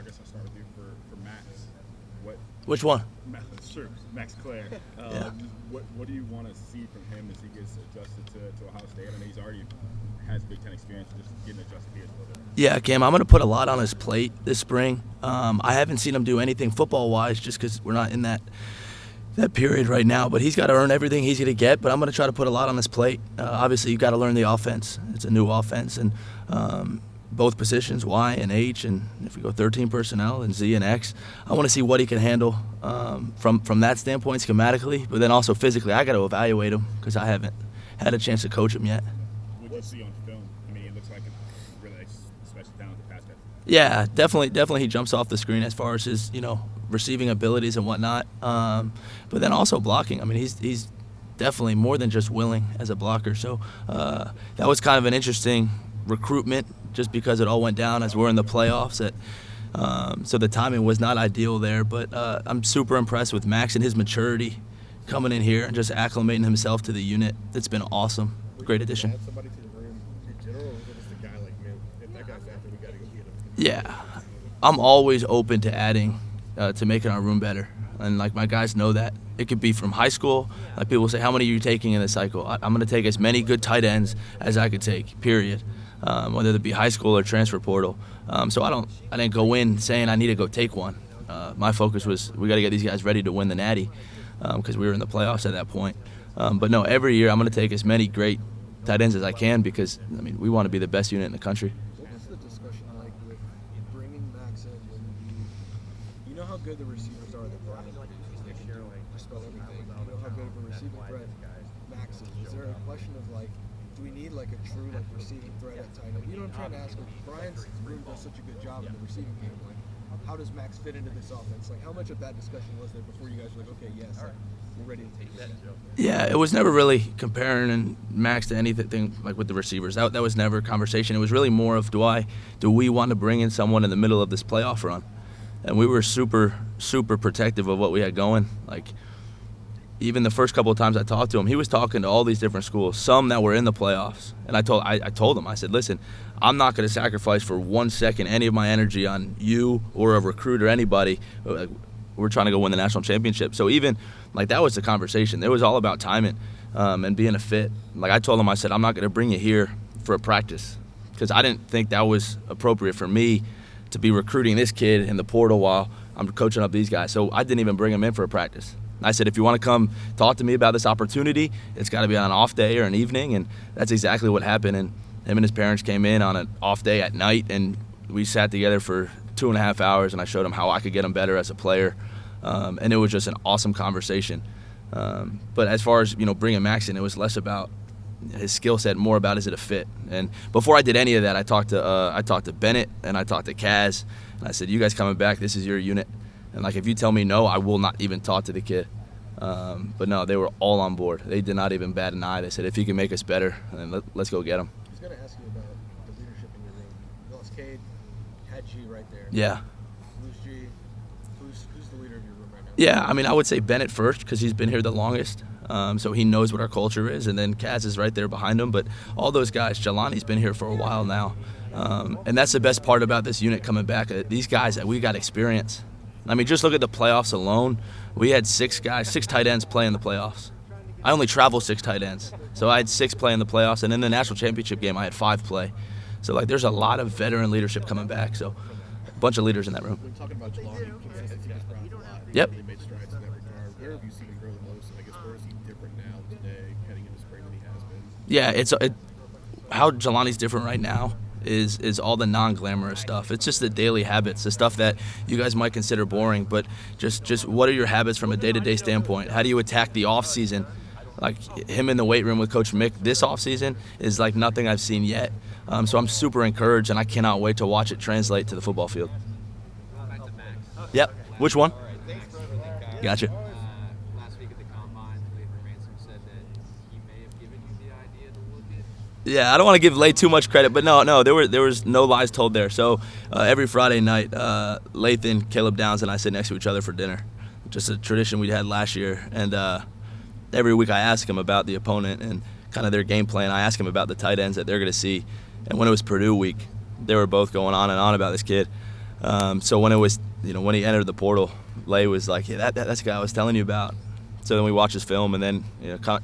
I guess I'll start with you for Max. Which one? Sure, Max Clare. Yeah. What do you want to see from him as he gets adjusted to Ohio State? I know he's already has Big Ten experience, just getting adjusted here a little bit. Yeah, Cam, I'm going to put a lot on his plate this spring. I haven't seen him do anything football-wise just because we're not in that period right now. But he's got to earn everything he's going to get. But I'm going to try to put a lot on his plate. Obviously, you've got to learn the offense. It's a new offense. And both positions, Y and H, and if we go 13 personnel and Z and X, I want to see what he can handle from that standpoint schematically, but then also physically. I got to evaluate him because I haven't had a chance to coach him yet. What do you see on film? I mean, it looks like a really special talented pass catcher. Yeah, definitely he jumps off the screen as far as his receiving abilities and whatnot, but then also blocking. I mean, he's definitely more than just willing as a blocker. So that was kind of an interesting recruitment just because it all went down as we're in the playoffs. So the timing was not ideal there, but I'm super impressed with Max and his maturity coming in here and just acclimating himself to the unit. It's been awesome. Great addition. Add somebody to the room in general, or was it just a guy like, man, if that guy's out there, we got to go get him? Yeah, I'm always open to adding to making our room better, and like my guys know that. It could be from high school. Like people say, how many are you taking in this cycle? I'm going to take as many good tight ends as I could take, period. Whether it be high school or transfer portal. So I didn't go in saying I need to go take one. My focus was we got to get these guys ready to win the Natty because we were in the playoffs at that point. But no, every year I'm going to take as many great tight ends as I can because, I mean, we want to be the best unit in the country. What was the discussion like with bringing Max in when you know how good the receivers are that Brian produces? They can spell everything. You know how good of a receiving threat Max is. Is there a question of like, do we need like a true like receiving threat at tight end? You know what I'm trying to ask? Like, Brian's room does such a good job in the receiving game. Like, how does Max fit into this offense? Like, how much of that discussion was there before you guys were like, okay, yes, like, we're ready to take that? Yeah, it was never really comparing Max to anything like with the receivers. That was never a conversation. It was really more of do we want to bring in someone in the middle of this playoff run? And we were super, super protective of what we had going. Like, even the first couple of times I talked to him, he was talking to all these different schools, some that were in the playoffs. And I told him, I said, listen, I'm not going to sacrifice for 1 second any of my energy on you or a recruit or anybody. We're trying to go win the national championship. So even, like, that was the conversation. It was all about timing and being a fit. Like, I told him, I said, I'm not going to bring you here for a practice because I didn't think that was appropriate for me to be recruiting this kid in the portal while I'm coaching up these guys. So I didn't even bring him in for a practice. I said, if you want to come talk to me about this opportunity, it's got to be on an off day or an evening, and that's exactly what happened. And him and his parents came in on an off day at night, and we sat together for 2.5 hours, and I showed him how I could get him better as a player, and it was just an awesome conversation. But as far as bringing Max in, it was less about his skill set, more about is it a fit. And before I did any of that, I talked to Bennett and I talked to Kaz, and I said, you guys coming back? This is your unit. And, like, if you tell me no, I will not even talk to the kid. But, no, they were all on board. They did not even bat an eye. They said, if he can make us better, then let's go get him. I was going to ask you about the leadership in your room. You lost Cade, had G right there. Yeah. Who's G? Who's the leader of your room right now? Yeah, I mean, I would say Bennett first because he's been here the longest. So he knows what our culture is. And then Kaz is right there behind him. But all those guys, Jelani's been here for a while now. And that's the best part about this unit coming back. These guys, we got experience. I mean, just look at the playoffs alone. We had 6 tight ends play in the playoffs. I only travel 6 tight ends. So I had 6 play in the playoffs, and in the national championship game, I had 5 play. So, like, there's a lot of veteran leadership coming back. So a bunch of leaders in that room. When talking about Jelani, consistency is probably a lot. Yep. He made strides in that regard. Where have you seen him grow the most? And I guess where is he different now today, heading into spring than he has been? Yeah, how Jelani's different right now is all the non-glamorous stuff. It's just the daily habits, the stuff that you guys might consider boring, but just what are your habits from a day-to-day standpoint? How do you attack the off-season? Like him in the weight room with Coach Mick this off-season is like nothing I've seen yet. So I'm super encouraged, and I cannot wait to watch it translate to the football field. Yep. Which one? Gotcha. Last week at the Combine, Lathan Ransom said that he may have given you the idea to look at. Yeah, I don't want to give Lay too much credit, but no, there was no lies told there. So every Friday night, Lathan, Caleb Downs, and I sit next to each other for dinner. Just a tradition we had last year. And every week I ask him about the opponent and kind of their game plan. I ask him about the tight ends that they're going to see. And when it was Purdue week, they were both going on and on about this kid. So when it was, when he entered the portal, Lay was like, yeah, that's the guy I was telling you about. So then we watched his film, and then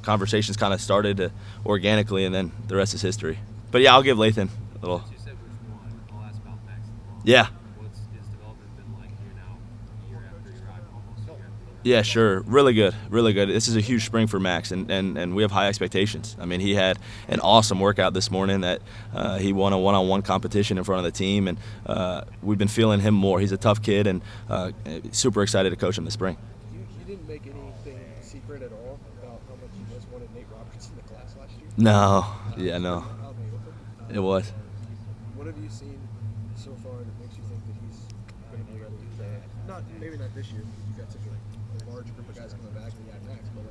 conversations kind of started organically, and then the rest is history. But yeah, I'll give Lathan a little. You said which one. I'll ask about Max. Yeah. What's his development been like here now, year after year, almost a year after? Yeah, sure. Really good. Really good. This is a huge spring for Max, and we have high expectations. I mean, he had an awesome workout this morning that he won a one-on-one competition in front of the team, and we've been feeling him more. He's a tough kid, and super excited to coach him this spring. You didn't make anything secret at all about how much you guys wanted Nate Roberts in the class last year? No. Yeah, no. Out in the open. It was. What have you seen so far that makes you think that he's going to be ready to maybe not this year, because you've got such a large group of guys coming back and you got Max, but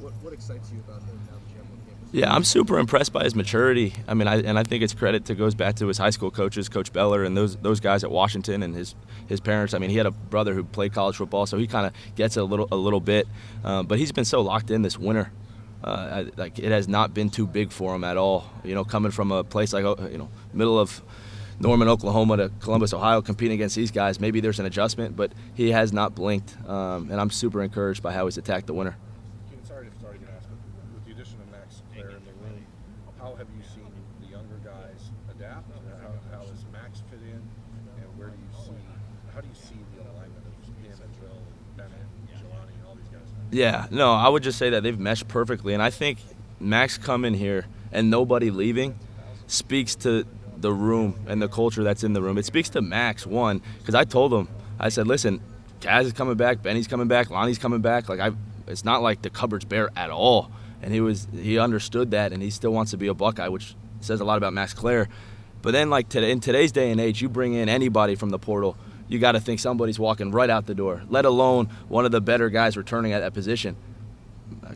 like, what excites you about him now that you have him on campus? Yeah, I'm super impressed by his maturity. I mean, I think it's credit goes back to his high school coaches, Coach Beller, and those guys at Washington, and his parents. I mean, he had a brother who played college football, so he kind of gets it a little bit. But he's been so locked in this winter. Like, it has not been too big for him at all. Coming from a place like middle of Norman, Oklahoma to Columbus, Ohio, competing against these guys, maybe there's an adjustment, but he has not blinked, and I'm super encouraged by how he's attacked the winter. Sorry to ask, but with the addition of Max Clare in the room, how have you seen the younger guys adapt? How has Max fit in, and how do you see the alignment of him and Will and Bennett and Jelani and all these guys? Yeah, no, I would just say that they've meshed perfectly, and I think Max coming here and nobody leaving speaks to the room and the culture that's in the room. It speaks to Max, one, because I told him, I said, listen, Kaz is coming back, Benny's coming back, Lonnie's coming back. Like, it's not like the cupboard's bare at all. And he understood that, and he still wants to be a Buckeye, which says a lot about Max Clare. But then, like, in today's day and age, you bring in anybody from the portal, you got to think somebody's walking right out the door, let alone one of the better guys returning at that position.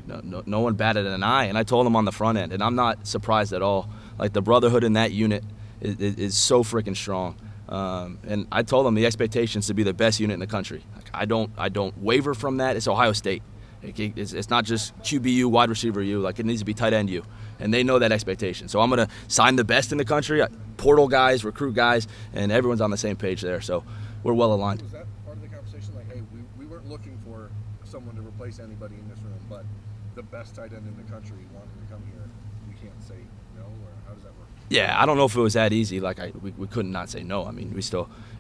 No one batted an eye, and I told him on the front end, and I'm not surprised at all. Like, the brotherhood in that unit is so freaking strong. And I told them the expectations to be the best unit in the country. Like, I don't waver from that. It's Ohio State. It's not just QBU, wide receiver U. Like, it needs to be tight end U. And they know that expectation. So I'm going to sign the best in the country, portal guys, recruit guys, and everyone's on the same page there. So we're well aligned. Was that part of the conversation? Like, hey, we weren't looking for someone to replace anybody in this room, but the best tight end in the country wanted to come here. We can't say no, or how does that work? Yeah, I don't know if it was that easy. Like, we couldn't not say no. I mean,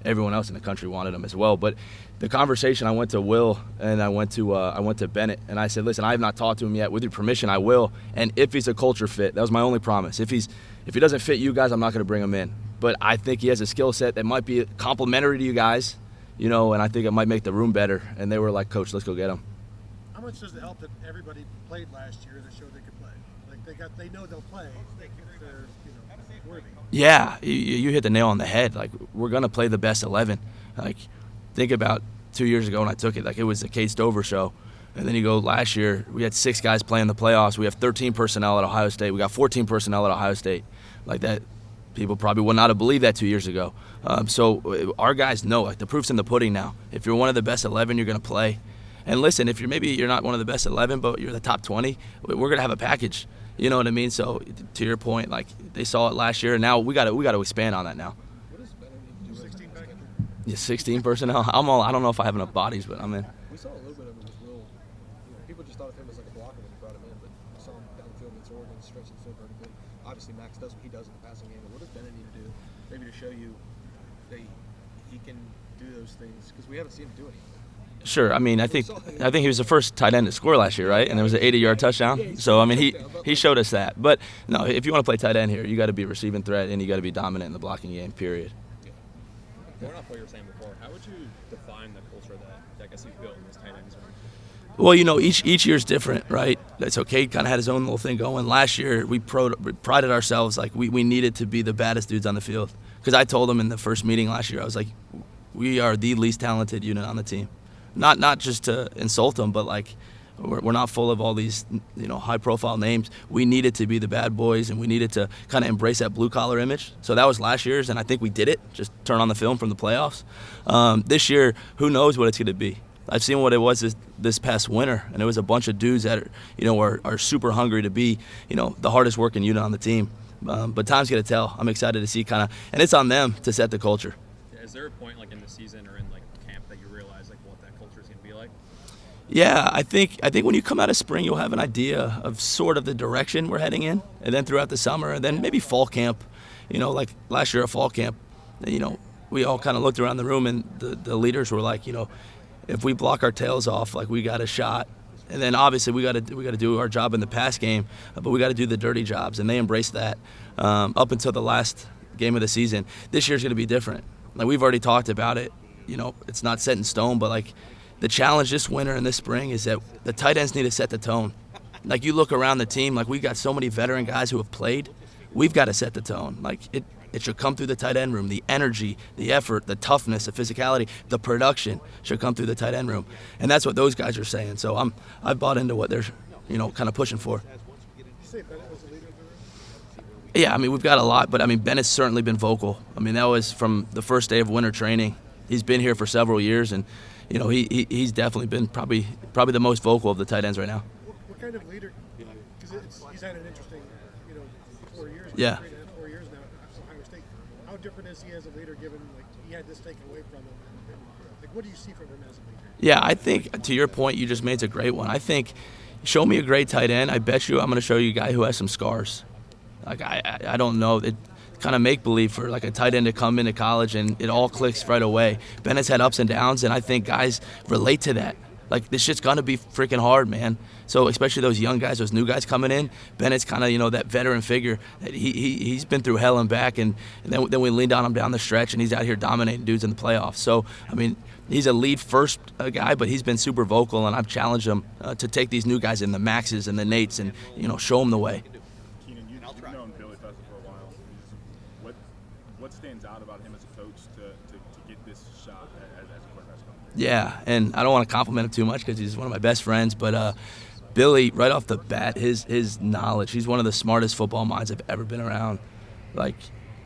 everyone else in the country wanted him as well. But the conversation, I went to Will and I went to Bennett, and I said, listen, I have not talked to him yet. With your permission, I will. And if he's a culture fit, that was my only promise. If he doesn't fit you guys, I'm not going to bring him in. But I think he has a skill set that might be complementary to you guys, and I think it might make the room better. And they were like, Coach, let's go get him. How much does it help that everybody played last year that showed they could play? Like, they know they'll play. They're worthy. Yeah, you hit the nail on the head. Like, we're gonna play the best 11. Like, think about 2 years ago when I took it. Like, it was the Kate Stover show, and then you go last year. We had 6 guys playing the playoffs. We have 13 personnel at Ohio State. We got 14 personnel at Ohio State. Like that, people probably would not have believed that 2 years ago. So our guys know. Like, the proof's in the pudding now. If you're one of the best 11, you're gonna play. And listen, if you're not one of the best 11, but you're the top 20, we're gonna have a package. You know what I mean? So to your point, like, they saw it last year, and now we got to expand on that now. What does Bennett need to do? 16 back. Yeah, 16 personnel. I don't know if I have enough bodies, but I'm in. We saw a little bit of it with Will. People just thought of him as like a blocker when we brought him in, but we saw him down the field against Oregon, stretching the field very good. Obviously, Max does what he does in the passing game, but what does Bennett need to do, maybe to show you that he can do those things? Because we haven't seen him do anything. Sure. I mean, I think he was the first tight end to score last year, right? And there was an 80-yard touchation. So I mean, he showed us that. But no, if you want to play tight end here, you got to be a receiving threat and you got to be dominant in the blocking game. Period. Going off what you were saying before, how would you define the culture that I guess you've built in this tight ends room? Well, each year's different, right? So Cade kind of had his own little thing going. Last year, we prided ourselves, like, we needed to be the baddest dudes on the field. Because I told him in the first meeting last year, I was like, we are the least talented unit on the team. Not just to insult them, but like, we're not full of all these high-profile names. We needed to be the bad boys, and we needed to kind of embrace that blue-collar image. So that was last year's, and I think we did it. Just turn on the film from the playoffs. This year, who knows what it's going to be? I've seen what it was this past winter, and it was a bunch of dudes that are super hungry to be the hardest working unit on the team. But time's going to tell. I'm excited to see and it's on them to set the culture. Yeah, Is there a point like in the season or in like camp that you realize like what that culture is going to be like? Yeah, I think when you come out of spring, you'll have an idea of sort of the direction we're heading in, and then throughout the summer, and then maybe fall camp. Like last year at fall camp, we all kind of looked around the room, and the leaders were like, if we block our tails off, like we got a shot. And then obviously we got to do our job in the pass game, but we got to do the dirty jobs, and they embraced that up until the last game of the season. This year's going to be different. Like we've already talked about it. It's not set in stone, but like the challenge this winter and this spring is that the tight ends need to set the tone. Like you look around the team, like we got so many veteran guys who have played. We've got to set the tone. Like it should come through the tight end room. The energy, the effort, the toughness, the physicality, the production should come through the tight end room. And that's what those guys are saying. So I've bought into what they're, kind of pushing for. You say Bennett was the leader of the room? Yeah, we've got a lot, but Bennett's certainly been vocal. That was from the first day of winter training. He's been here for several years, and he's definitely been probably the most vocal of the tight ends right now. What kind of leader? Because he's had an interesting, 4 years. Yeah. 4 years now at Ohio State. How different is he as a leader, given like he had this taken away from him? And, like, what do you see from him as a leader? Yeah, I think to your point you just made, it's a great one. I think show me a great tight end. I bet you I'm going to show you a guy who has some scars. Like I don't know. It kind of make believe for like a tight end to come into college and it all clicks right away. Bennett's had ups and downs, and I think guys relate to that. Like this shit's gonna be freaking hard, man. So especially those young guys, those new guys coming in, Bennett's kind of that veteran figure that he's been through hell and back, and then we leaned on him down the stretch, and he's out here dominating dudes in the playoffs. So he's a lead first guy, but he's been super vocal, and I've challenged him to take these new guys in, the Maxes and the Nates, and show them the way. Keenan, you've known Billy Fessler for a while. What stands out about him as a coach to get this shot as a quarterback? Yeah, and I don't want to compliment him too much because he's one of my best friends, but Billy, right off the bat, his knowledge, he's one of the smartest football minds I've ever been around. Like,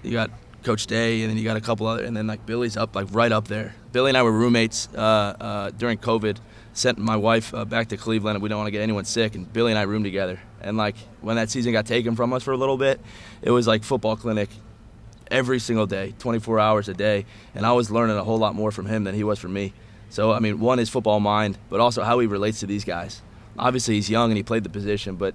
you got Coach Day, and then you got a couple other, and then like Billy's right up there. Billy and I were roommates during COVID. Sent my wife back to Cleveland, and we don't want to get anyone sick, and Billy and I roomed together. And like when that season got taken from us for a little bit, it was like football clinic every single day, 24 hours a day, and I was learning a whole lot more from him than he was from me. So one is football mind, but also how he relates to these guys. Obviously he's young and he played the position, but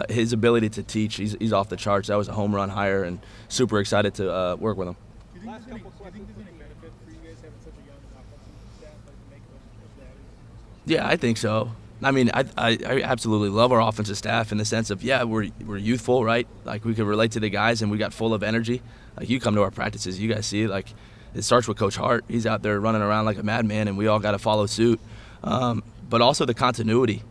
his ability to teach, he's off the charts. That was a home run hire, and super excited to work with him. Do you think there's any benefit for you guys having such a young offensive staff, like to make of that? Yeah, I think so. I absolutely love our offensive staff in the sense of, we're youthful, right? Like we can relate to the guys, and we got full of energy. Like you come to our practices, you guys see it. Like it starts with Coach Hart. He's out there running around like a madman, and we all got to follow suit. But also the continuity.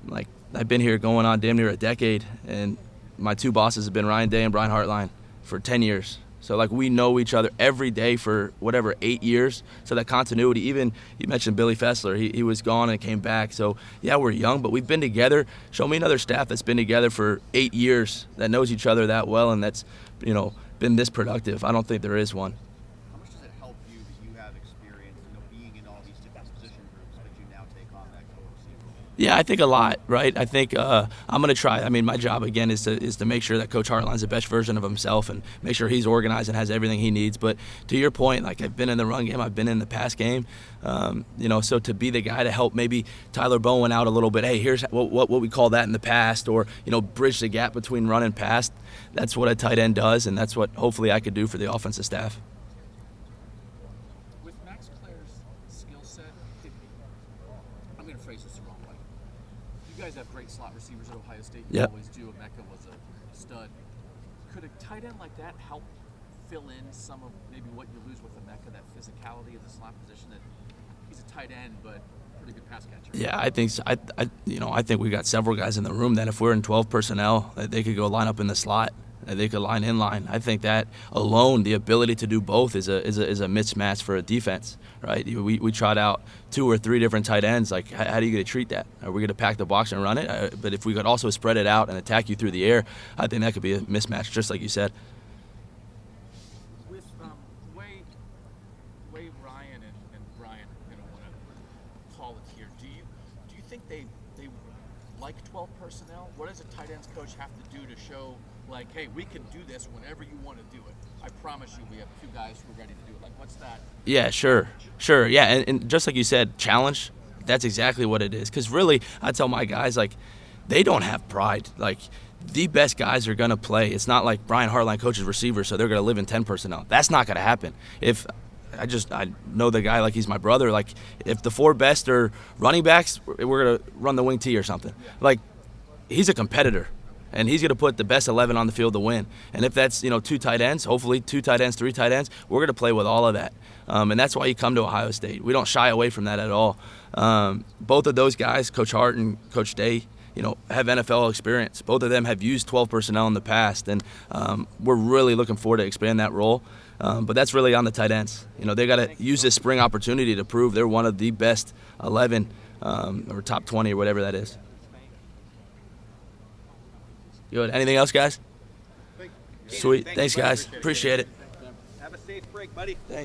Like I've been here going on damn near a decade, and my two bosses have been Ryan Day and Brian Hartline for 10 years. So like we know each other every day for 8 years. So that continuity, even you mentioned Billy Fessler, he was gone and came back. So yeah, we're young, but we've been together. Show me another staff that's been together for 8 years that knows each other that well and that's been this productive. I don't think there is one. How much does it help you that you have experience, being in all these different position groups, but you now take on that co-receiver role? Yeah, I think a lot, right? I think I'm going to try. My job, again, is to make sure that Coach Hartline's the best version of himself and make sure he's organized and has everything he needs. But to your point, like I've been in the run game, I've been in the pass game, so to be the guy to help maybe Tyler Bowen out a little bit, hey, here's what we call that in the past, or, bridge the gap between run and pass, that's what a tight end does, and that's what hopefully I could do for the offensive staff. With Max Clair's skill set, I'm going to phrase this the wrong way. You guys have great slot receivers at Ohio State. You Yep. always do. Emeka was a stud. Could a tight end like that help fill in some of maybe what you lose with Emeka, that physicality of the slot position? That he's a tight end, but pretty good pass catcher. Yeah, I think so. I think we got several guys in the room that if we're in 12 personnel, they could go line up in the slot. They could line in line. I think that alone, the ability to do both is a mismatch for a defense, right? We tried out 2 or 3 different tight ends. Like, how are you going to treat that? Are we going to pack the box and run it? But if we could also spread it out and attack you through the air, I think that could be a mismatch, just like you said. With the way Ryan and Brian are going to want to call it here, do you think they like 12 personnel? What does a tight ends coach have to do to show Like, hey, we can do this whenever you want to do it. I promise you, we have 2 guys who are ready to do it. Like, what's that? Yeah, sure. Yeah, and just like you said, challenge. That's exactly what it is. Because really, I tell my guys, like, they don't have pride. Like, the best guys are going to play. It's not like Brian Hartline coaches receivers, so they're going to live in 10 personnel. That's not going to happen. If I know the guy like he's my brother. Like, if the 4 best are running backs, we're going to run the wing T or something. Like, he's a competitor, and he's going to put the best 11 on the field to win. And if that's, 2 tight ends, hopefully 2 tight ends, 3 tight ends, we're going to play with all of that. And that's why you come to Ohio State. We don't shy away from that at all. Both of those guys, Coach Hart and Coach Day, have NFL experience. Both of them have used 12 personnel in the past, and we're really looking forward to expand that role. But that's really on the tight ends. They got to use this spring opportunity to prove they're one of the best 11 or top 20 or whatever that is. Good. Anything else, guys? Sweet. Thanks, guys. Appreciate it. Have a safe break, buddy. Thanks.